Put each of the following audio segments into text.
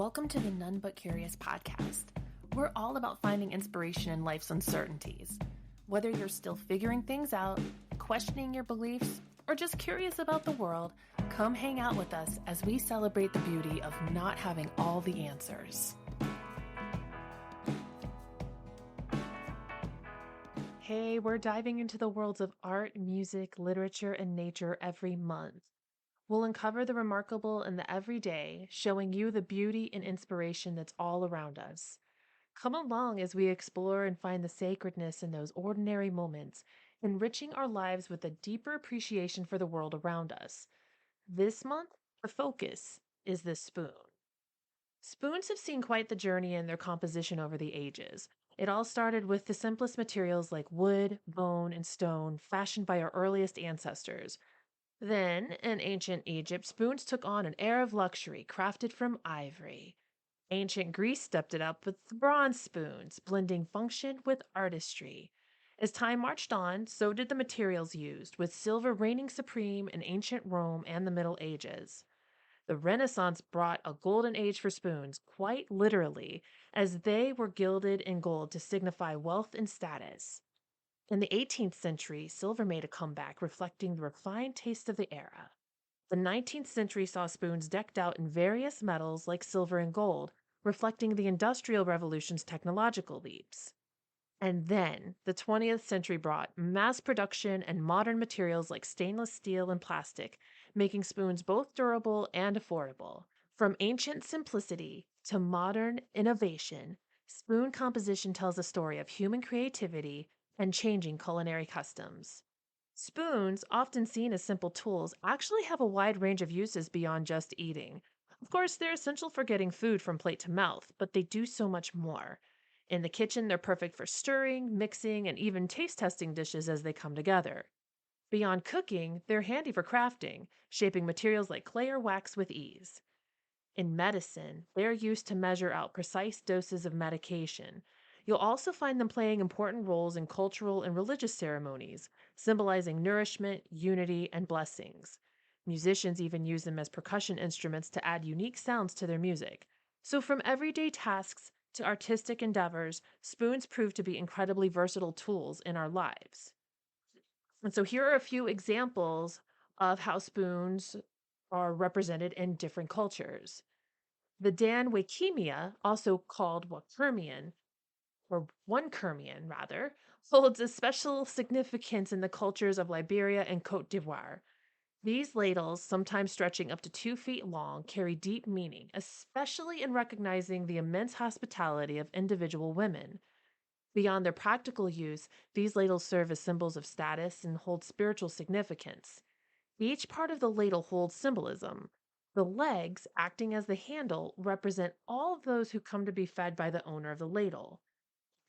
Welcome to the None But Curious podcast. We're all about finding inspiration in life's uncertainties. Whether you're still figuring things out, questioning your beliefs, or just curious about the world, come hang out with us as we celebrate the beauty of not having all the answers. Hey, we're diving into the worlds of art, music, literature, and nature every month. We'll uncover the remarkable and the everyday, showing you the beauty and inspiration that's all around us. Come along as we explore and find the sacredness in those ordinary moments, enriching our lives with a deeper appreciation for the world around us. This month, the focus is the spoon. Spoons have seen quite the journey in their composition over the ages. It all started with the simplest materials like wood, bone, and stone, fashioned by our earliest ancestors. Then, in ancient Egypt, spoons took on an air of luxury, crafted from ivory. Ancient Greece stepped it up with the bronze spoons, blending function with artistry. As time marched on, so did the materials used, with silver reigning supreme in ancient Rome and the Middle Ages. The Renaissance brought a golden age for spoons, quite literally, as they were gilded in gold to signify wealth and status. In the 18th century, silver made a comeback, reflecting the refined taste of the era. The 19th century saw spoons decked out in various metals like silver and gold, reflecting the Industrial Revolution's technological leaps. And then the 20th century brought mass production and modern materials like stainless steel and plastic, making spoons both durable and affordable. From ancient simplicity to modern innovation, spoon composition tells a story of human creativity and changing culinary customs. Spoons, often seen as simple tools, actually have a wide range of uses beyond just eating. Of course, they're essential for getting food from plate to mouth, but they do so much more. In the kitchen, they're perfect for stirring, mixing, and even taste testing dishes as they come together. Beyond cooking, they're handy for crafting, shaping materials like clay or wax with ease. In medicine, they're used to measure out precise doses of medication. You'll also find them playing important roles in cultural and religious ceremonies, symbolizing nourishment, unity, and blessings. Musicians even use them as percussion instruments to add unique sounds to their music. So, from everyday tasks to artistic endeavors, spoons prove to be incredibly versatile tools in our lives. And so, here are a few examples of how spoons are represented in different cultures. The Dan Wakemia, also called Wakermian, or one Kermian rather, holds a special significance in the cultures of Liberia and Cote d'Ivoire. These ladles, sometimes stretching up to 2 feet long, carry deep meaning, especially in recognizing the immense hospitality of individual women. Beyond their practical use, these ladles serve as symbols of status and hold spiritual significance. Each part of the ladle holds symbolism. The legs, acting as the handle, represent all of those who come to be fed by the owner of the ladle.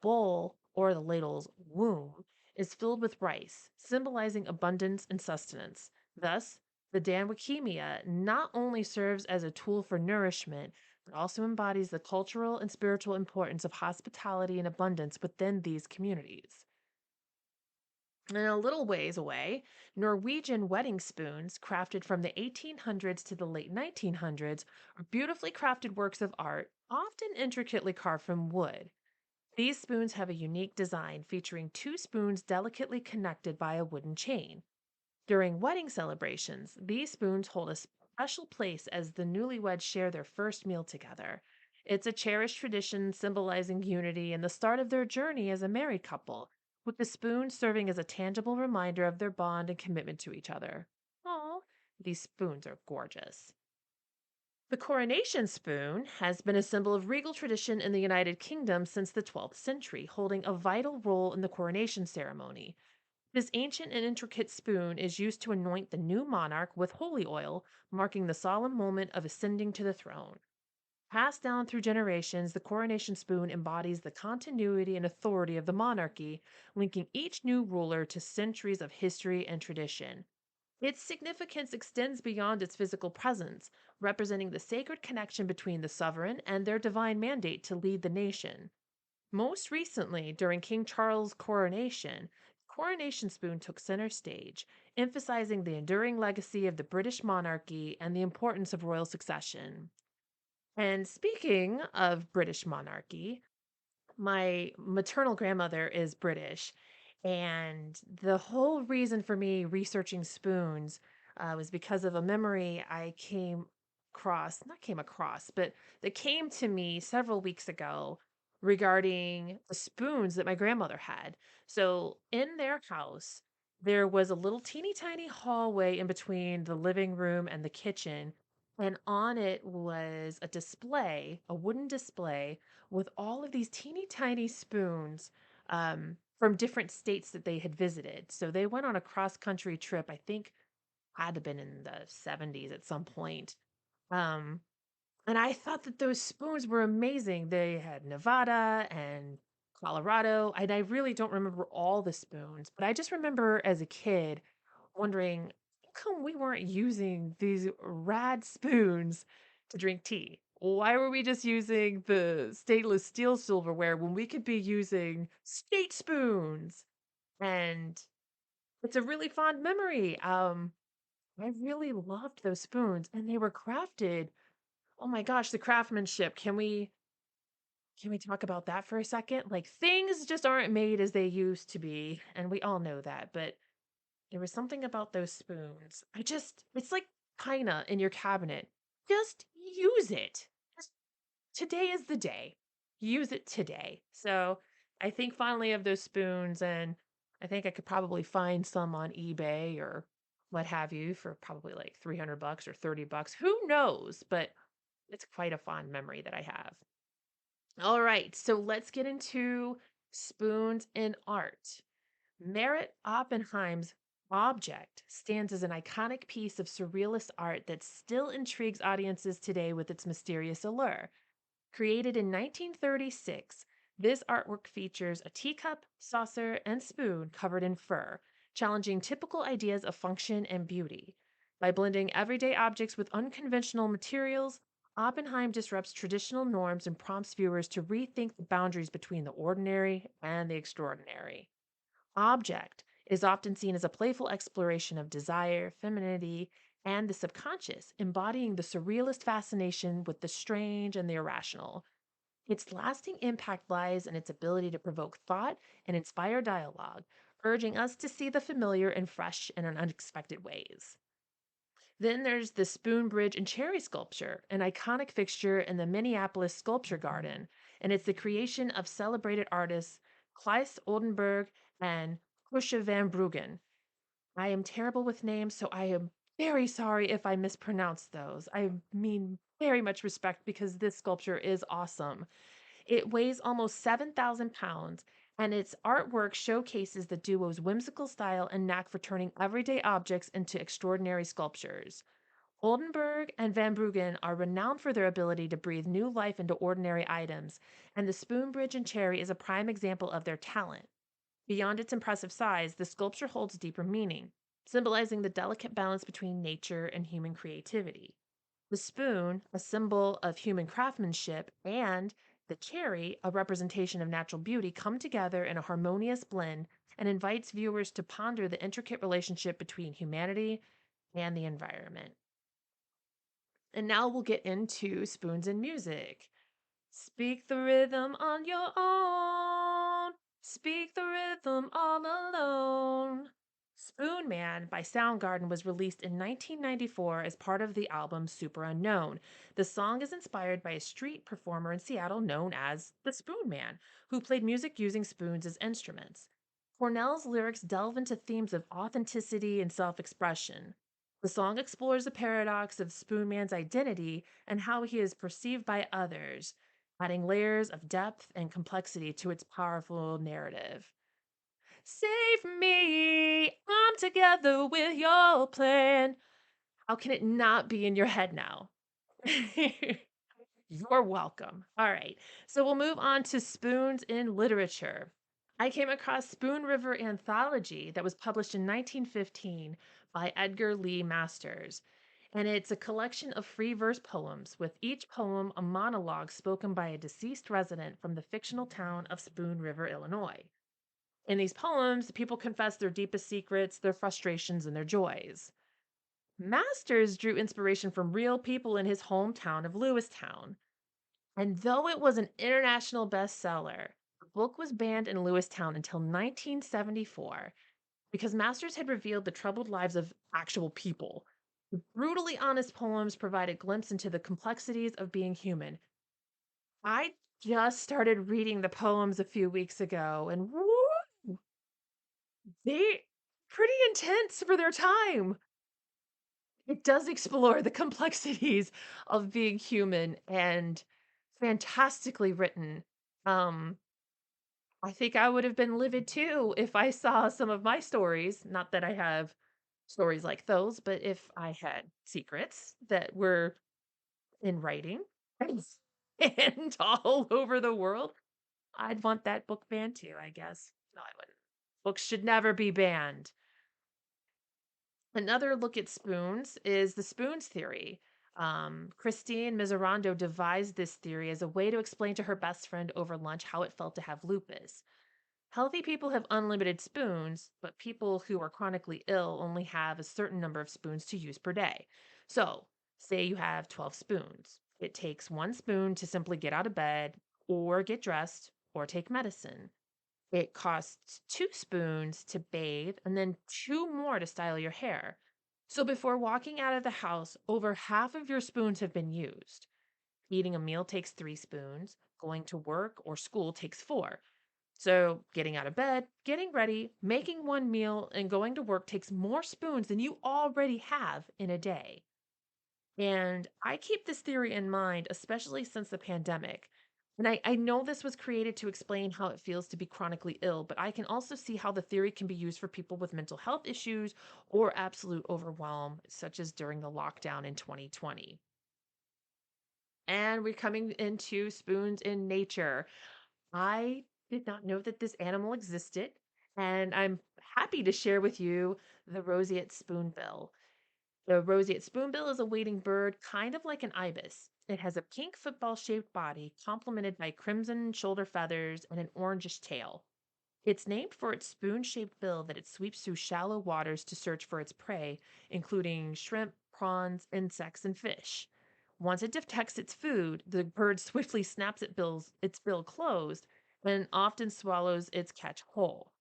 Bowl, or the ladle's womb, is filled with rice, symbolizing abundance and sustenance. Thus, the danwakemia not only serves as a tool for nourishment, but also embodies the cultural and spiritual importance of hospitality and abundance within these communities. And a little ways away, Norwegian wedding spoons, crafted from the 1800s to the late 1900s, are beautifully crafted works of art, often intricately carved from wood. These spoons have a unique design featuring two spoons delicately connected by a wooden chain. During wedding celebrations, these spoons hold a special place as the newlyweds share their first meal together. It's a cherished tradition symbolizing unity and the start of their journey as a married couple, with the spoon serving as a tangible reminder of their bond and commitment to each other. Oh, these spoons are gorgeous. The coronation spoon has been a symbol of regal tradition in the United Kingdom since the 12th century, holding a vital role in the coronation ceremony. This ancient and intricate spoon is used to anoint the new monarch with holy oil, marking the solemn moment of ascending to the throne. Passed down through generations, the coronation spoon embodies the continuity and authority of the monarchy, linking each new ruler to centuries of history and tradition. Its significance extends beyond its physical presence, representing the sacred connection between the sovereign and their divine mandate to lead the nation. Most recently, during King Charles' coronation, the coronation spoon took center stage, emphasizing the enduring legacy of the British monarchy and the importance of royal succession. And speaking of British monarchy, my maternal grandmother is British, and the whole reason for me researching spoons was because of a memory I came across, not came across, but that came to me several weeks ago regarding the spoons that my grandmother had. So, in their house, there was a little teeny tiny hallway in between the living room and the kitchen. And on it was a display, a wooden display with all of these teeny tiny spoons from different states that they had visited. So they went on a cross country trip, I think had to have been in the 70s at some point. Um, and I thought that those spoons were amazing. They had Nevada and Colorado. And I really don't remember all the spoons, but I just remember as a kid wondering how come we weren't using these rad spoons to drink tea? Why were we just using the stainless steel silverware when we could be using state spoons? And it's a really fond memory. I really loved those spoons and they were crafted. Oh my gosh, the craftsmanship. Can we talk about that for a second? Like things just aren't made as they used to be, and we all know that, but there was something about those spoons. It's like china in your cabinet. Just use it. Just, today is the day. Use it today. So I think fondly of those spoons, and I think I could probably find some on eBay or what have you for probably like 300 bucks or 30 bucks. Who knows? But it's quite a fond memory that I have. All right, so let's get into spoons in art. Merritt Oppenheim's Object stands as an iconic piece of surrealist art that still intrigues audiences today with its mysterious allure. Created in 1936, this artwork features a teacup, saucer, and spoon covered in fur, challenging typical ideas of function and beauty. By blending everyday objects with unconventional materials, Oppenheim disrupts traditional norms and prompts viewers to rethink the boundaries between the ordinary and the extraordinary. Object is often seen as a playful exploration of desire, femininity, and the subconscious, embodying the surrealist fascination with the strange and the irrational. Its lasting impact lies in its ability to provoke thought and inspire dialogue, urging us to see the familiar in fresh and unexpected ways. Then there's the Spoon Bridge and Cherry sculpture, an iconic fixture in the Minneapolis Sculpture Garden, and it's the creation of celebrated artists Kleist Oldenburg and Kusha van Bruggen. I am terrible with names, so I am very sorry if I mispronounce those. I mean very much respect because this sculpture is awesome. It weighs almost 7,000 pounds, and its artwork showcases the duo's whimsical style and knack for turning everyday objects into extraordinary sculptures. Oldenburg and Van Bruggen are renowned for their ability to breathe new life into ordinary items, and the Spoon Bridge and Cherry is a prime example of their talent. Beyond its impressive size, the sculpture holds deeper meaning, symbolizing the delicate balance between nature and human creativity. The spoon, a symbol of human craftsmanship, and the cherry, a representation of natural beauty, come together in a harmonious blend and invites viewers to ponder the intricate relationship between humanity and the environment. And now we'll get into spoons and music. Speak the rhythm on your own. Speak the rhythm all alone. Spoon Man by Soundgarden was released in 1994 as part of the album Super Unknown. The song is inspired by a street performer in Seattle known as the Spoon Man, who played music using spoons as instruments. Cornell's lyrics delve into themes of authenticity and self expression. The song explores the paradox of Spoon Man's identity and how he is perceived by others, adding layers of depth and complexity to its powerful narrative. Save me, I'm together with your plan. How can it not be in your head now? You're welcome. All right, so we'll move on to spoons in literature. I came across Spoon River Anthology that was published in 1915 by Edgar Lee Masters. And it's a collection of free verse poems, with each poem a monologue spoken by a deceased resident from the fictional town of Spoon River, Illinois. In these poems, people confess their deepest secrets, their frustrations, and their joys. Masters drew inspiration from real people in his hometown of Lewistown. And though it was an international bestseller, the book was banned in Lewistown until 1974 because masters had revealed the troubled lives of actual people. The brutally honest poems provide a glimpse into the complexities of being human. I just started reading the poems a few weeks ago, and woo, they pretty intense for their time. It does explore the complexities of being human and fantastically written. Um, I think I would have been livid too if I saw some of my stories. Not that I have stories like those, but if I had secrets that were in writing and and all over the world, I'd want that book banned too, I guess. No, I wouldn't. Books should never be banned. Another look at spoons is the spoons theory. Christine Miserando devised this theory as a way to explain to her best friend over lunch how it felt to have lupus. Healthy people have unlimited spoons, but people who are chronically ill only have a certain number of spoons to use per day. So, say you have 12 spoons. It takes one spoon to simply get out of bed, or get dressed, or take medicine. It costs two spoons to bathe and then two more to style your hair. So, before walking out of the house, over half of your spoons have been used. Eating a meal takes three spoons, going to work or school takes four. So, getting out of bed, getting ready, making one meal, and going to work takes more spoons than you already have in a day. And I keep this theory in mind, especially since the pandemic. And I know this was created to explain how it feels to be chronically ill, but I can also see how the theory can be used for people with mental health issues or absolute overwhelm, such as during the lockdown in 2020. And we're coming into spoons in nature. I did not know that this animal existed, and I'm happy to share with you the roseate spoonbill. The roseate spoonbill is a wading bird, kind of like an ibis. It has a pink football shaped body, complemented by crimson shoulder feathers and an orangish tail. It's named for its spoon shaped bill that it sweeps through shallow waters to search for its prey, including shrimp, prawns, insects, and fish. Once it detects its food, the bird swiftly snaps its bill closed and often swallows its catch whole.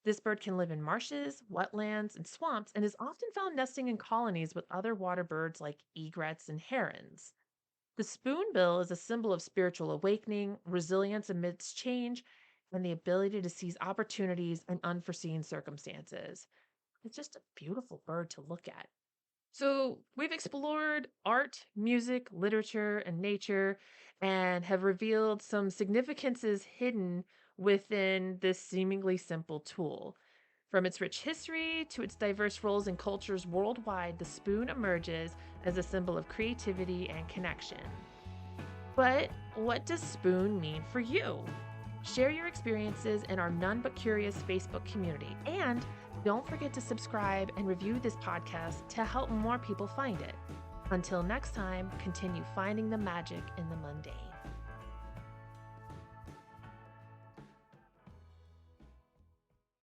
This bird can live in marshes, wetlands, and swamps and is often found nesting in colonies with other water birds like egrets and herons. The spoonbill is a symbol of spiritual awakening, resilience amidst change, and the ability to seize opportunities in unforeseen circumstances. It's just a beautiful bird to look at. So, we've explored art, music, literature, and nature, and have revealed some significances hidden within this seemingly simple tool. From its rich history to its diverse roles in cultures worldwide, the spoon emerges as a symbol of creativity and connection. But what does spoon mean for you? Share your experiences in our None But Curious Facebook community. And don't forget to subscribe and review this podcast to help more people find it. Until next time, continue finding the magic in the mundane.